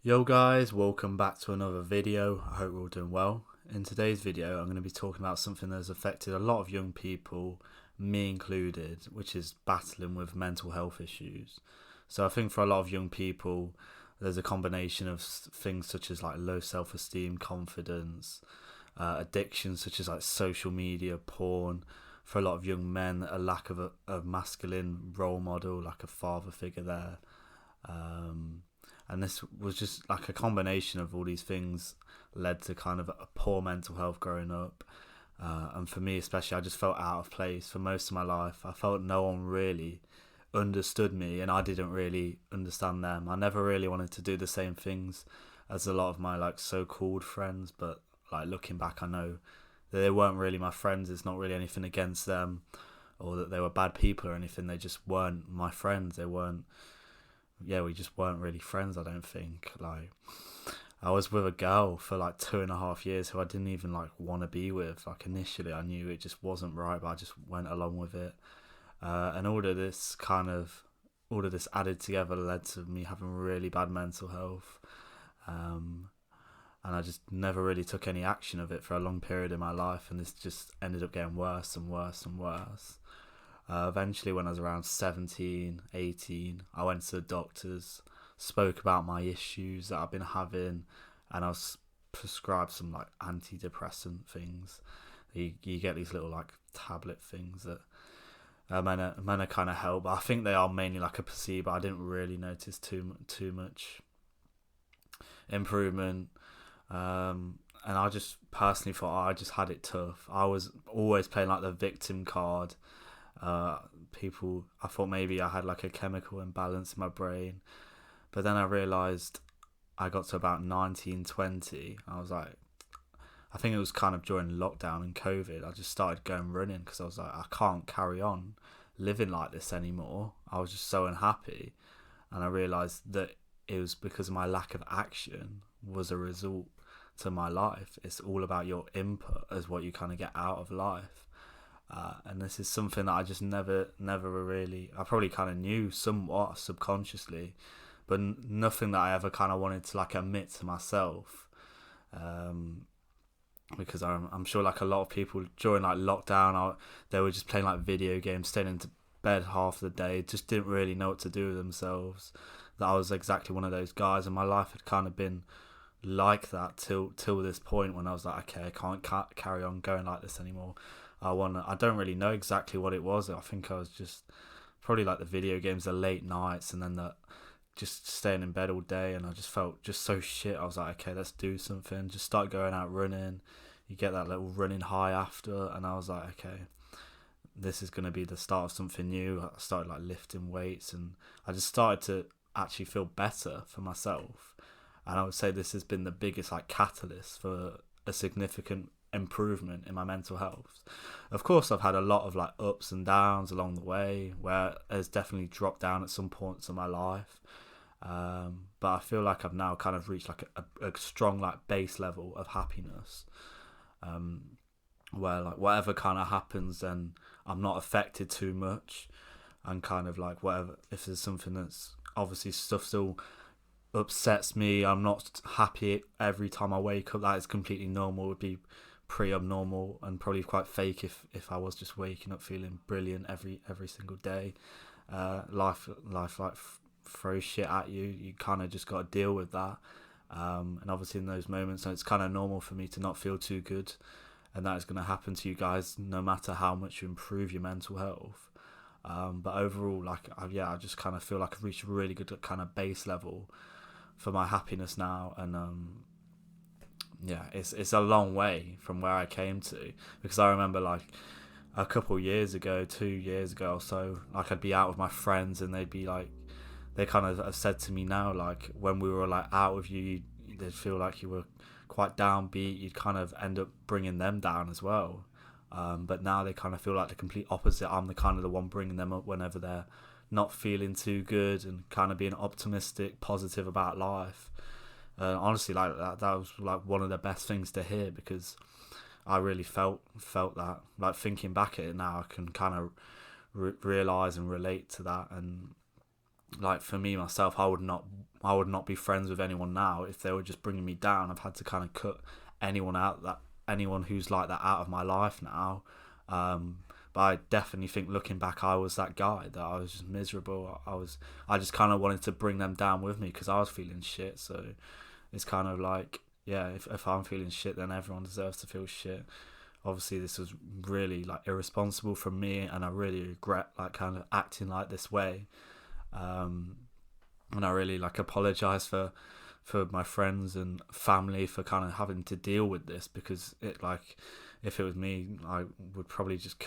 Yo guys, welcome back to another video. I hope we're all doing well. In today's video, I'm going to be talking about something that has affected a lot of young people, me included, which is battling with mental health issues. So I think for a lot of young people, there's a combination of things such as like low self-esteem, confidence, addictions such as like social media, porn. For a lot of young men, a lack of a masculine role model, like a father figure there. Um, and this was just like a combination of all these things led to kind of a poor mental health growing up. And for me especially, I just felt out of place for most of my life. I felt no one really understood me, and I didn't really understand them. I never really wanted to do the same things as a lot of my like so-called friends, but like looking back, I know that they weren't really my friends. It's not really anything against them or that they were bad people or anything. They just weren't my friends. They weren't, yeah, we just weren't really friends, I don't think. Like, I was with a girl for like 2.5 years who I didn't even like want to be with. Like, initially I knew it just wasn't right, but I just went along with it. And all of this added together led to me having really bad mental health. Um, and I just never really took any action of it for a long period in my life, and this just ended up getting worse and worse and worse. Eventually, when I was around 17, 18, I went to the doctors, spoke about my issues that I've been having, and I was prescribed some like antidepressant things. You get these little like tablet things that meant to kind of help. I think they are mainly like a placebo. I didn't really notice too much improvement. And I just personally thought, I just had it tough. I was always playing like the victim card. People, I thought maybe I had like a chemical imbalance in my brain, but then I realized I got to about 19, 20. I was like, I think it was kind of during lockdown and COVID. I just started going running because I was like, I can't carry on living like this anymore. I was just so unhappy, and I realized that it was because of my lack of action was a result to my life. It's all about your input as what you kind of get out of life. And this is something that I just never really. I probably kind of knew somewhat subconsciously, but nothing that I ever kind of wanted to like admit to myself. Um, because I'm sure like a lot of people during like lockdown, they were just playing like video games, staying into bed half the day, just didn't really know what to do with themselves. That I was exactly one of those guys, and my life had kind of been like that till this point when I was like, okay, I can't carry on going like this anymore. I don't really know exactly what it was. I think I was just probably like the video games, the late nights, and then the just staying in bed all day, and I just felt just so shit. I was like, okay, let's do something. Just start going out running. You get that little running high after, and I was like, okay, this is gonna be the start of something new. I started like lifting weights, and I just started to actually feel better for myself. And I would say this has been the biggest like catalyst for a significant improvement in my mental health. Of course, I've had a lot of like ups and downs along the way, where it's definitely dropped down at some points in my life. But I feel like I've now kind of reached like a strong like base level of happiness, um, where like whatever kind of happens, then I'm not affected too much, and kind of like whatever, if there's something that's obviously stuff still upsets me, I'm not happy every time I wake up. That is completely normal. It would be pretty abnormal and probably quite fake if I was just waking up feeling brilliant every single day. Life like throws shit at you. You kind of just got to deal with that. And obviously in those moments, it's kind of normal for me to not feel too good, and that is going to happen to you guys no matter how much you improve your mental health. But overall, like, I just kind of feel like I've reached a really good kind of base level for my happiness now, and yeah, it's a long way from where I came to, because I remember like a couple of years ago, 2 years ago or so, like I'd be out with my friends and they'd be like, they kind of have said to me now, like when we were like out with you, they'd feel like you were quite downbeat. You'd kind of end up bringing them down as well. But now they kind of feel like the complete opposite. I'm the kind of the one bringing them up whenever they're not feeling too good, and kind of being optimistic, positive about life. Honestly, like that was like one of the best things to hear, because I really felt that. Like thinking back at it now, I can kind of realize and relate to that, and like for me myself, I would not be friends with anyone now if they were just bringing me down. I've had to kind of cut anyone who's like that out of my life now. But I definitely think, looking back, I was that guy that I was just miserable. I just kind of wanted to bring them down with me because I was feeling shit. So it's kind of like, yeah, if I'm feeling shit, then everyone deserves to feel shit. Obviously, this was really like irresponsible from me, and I really regret like kind of acting like this way. And I really like apologize for my friends and family for kind of having to deal with this, because it, like, if it was me, I would probably just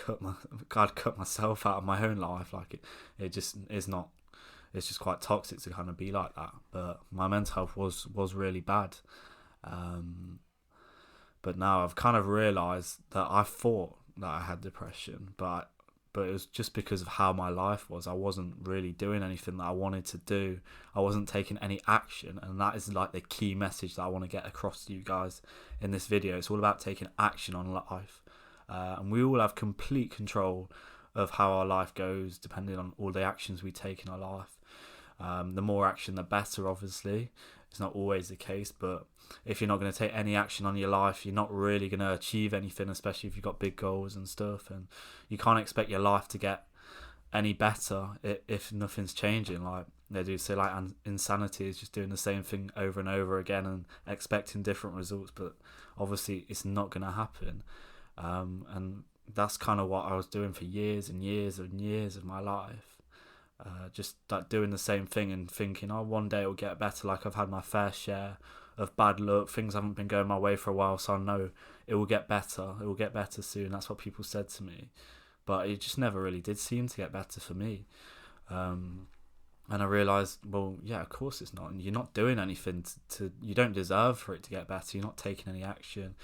I'd cut myself out of my own life. Like it just is not. It's just quite toxic to kind of be like that. But my mental health was really bad. But now I've kind of realised that I thought that I had depression, but it was just because of how my life was. I wasn't really doing anything that I wanted to do. I wasn't taking any action, and that is like the key message that I want to get across to you guys in this video. It's all about taking action on life, and we all have complete control of how our life goes depending on all the actions we take in our life. The more action, the better, obviously. It's not always the case, but if you're not going to take any action on your life, you're not really going to achieve anything, especially if you've got big goals and stuff. And you can't expect your life to get any better if nothing's changing. Like they do say, like, insanity is just doing the same thing over and over again and expecting different results, but obviously it's not going to happen. And that's kind of what I was doing for years and years and years of my life. Just like doing the same thing and thinking, oh, one day it'll get better. Like I've had my fair share of bad luck. Things haven't been going my way for a while, so I know it will get better. It will get better soon. That's what people said to me, but it just never really did seem to get better for me. And I realised, well, yeah, of course it's not. And you're not doing anything you don't deserve for it to get better. You're not taking any action.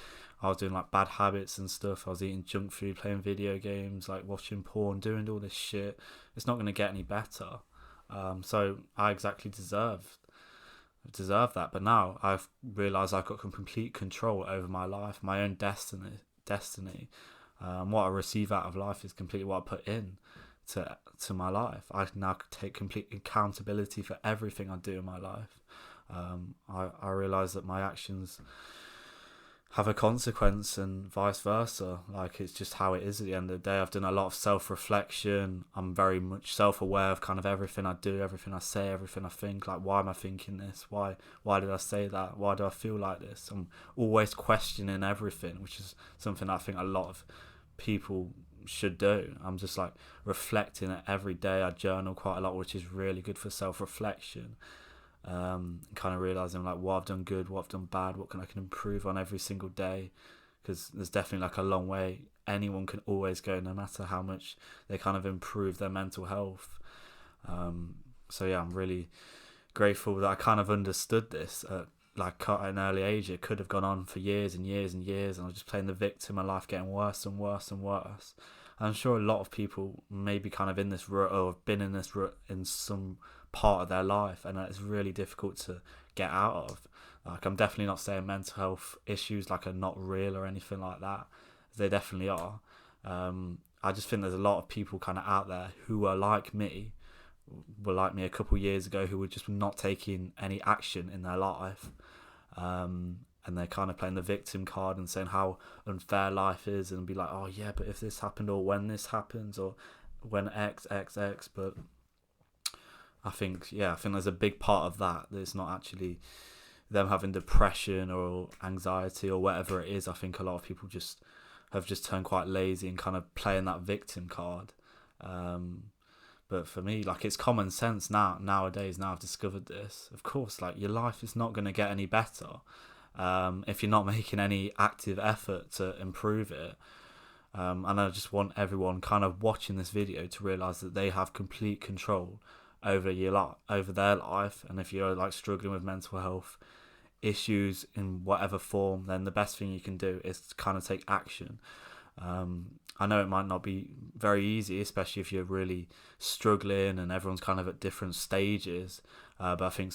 I was doing like bad habits and stuff. I was eating junk food, playing video games, like watching porn, doing all this shit. It's not going to get any better. So I exactly deserve that. But now I've realised I've got complete control over my life, my own destiny. What I receive out of life is completely what I put in to my life. I now take complete accountability for everything I do in my life. I realise that my actions have a consequence and vice versa. Like it's just how it is at the end of the day. I've done a lot of self-reflection. I'm very much self-aware of kind of everything I do, everything I say, everything I think. Like, why am I thinking this? Why did I say that? Why do I feel like this? I'm always questioning everything, which is something I think a lot of people should do. I'm just like reflecting it every day. I journal quite a lot, which is really good for self-reflection. Kind of realizing like what I've done good, what I've done bad, what I can improve on every single day, because there's definitely like a long way anyone can always go, no matter how much they kind of improve their mental health. So yeah, I'm really grateful that I kind of understood this at an early age. It could have gone on for years and years and years, and I was just playing the victim, my life getting worse and worse and worse. I'm sure a lot of people may be kind of in this rut, or have been in this rut in some part of their life, and it's really difficult to get out of. Like, I'm definitely not saying mental health issues like are not real or anything like that. They definitely are. I just think there's a lot of people kind of out there who are like me, a couple of years ago, who were just not taking any action in their life. And they're kind of playing the victim card and saying how unfair life is, and be like, oh yeah, but if this happened, or when this happens, or when X. But I think there's a big part of that it's not actually them having depression or anxiety or whatever it is. I think a lot of people have turned quite lazy and kind of playing that victim card. But for me, like, it's common sense nowadays. Now I've discovered this. Of course, like, your life is not going to get any better if you're not making any active effort to improve it. And I just want everyone kind of watching this video to realise that they have complete control over their life. And if you're like struggling with mental health issues in whatever form, then the best thing you can do is to kind of take action. I know it might not be very easy, especially if you're really struggling and everyone's kind of at different stages. But I think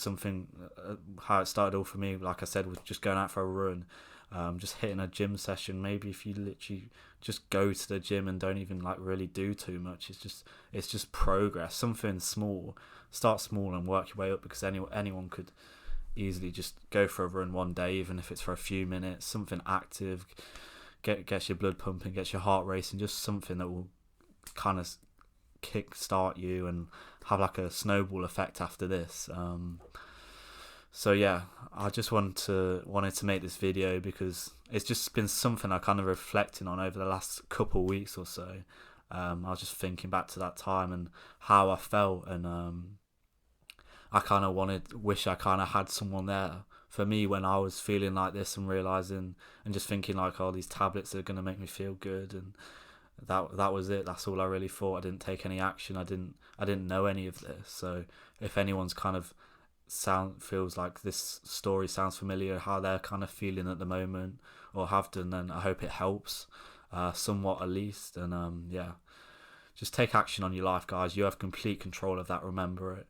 how it started all for me, like I said, was just going out for a run just hitting a gym session. Maybe if you literally just go to the gym and don't even like really do too much, it's just progress. Something small. Start small and work your way up, because anyone could easily just go for a run one day, even if it's for a few minutes. Something active, gets your blood pumping, gets your heart racing. Just something that will kind of kick start you and have like a snowball effect after this. So yeah, I just wanted to make this video because it's just been something I kind of reflecting on over the last couple of weeks or so. I was just thinking back to that time and how I felt, and I kind of wish I kind of had someone there for me when I was feeling like this and realizing and just thinking like, oh, these tablets are gonna make me feel good, and that was it. That's all I really thought. I didn't take any action. I didn't know any of this. So if anyone's kind of feels like this story sounds familiar, how they're kind of feeling at the moment or have done, then I hope it helps somewhat at least. And yeah, just take action on your life, guys. You have complete control of that. Remember it.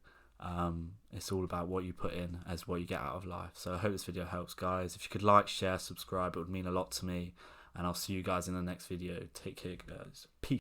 It's all about what you put in as what you get out of life. So I hope this video helps, guys. If you could like, share, subscribe, it would mean a lot to me, and I'll see you guys in the next video. Take care, guys. Peace.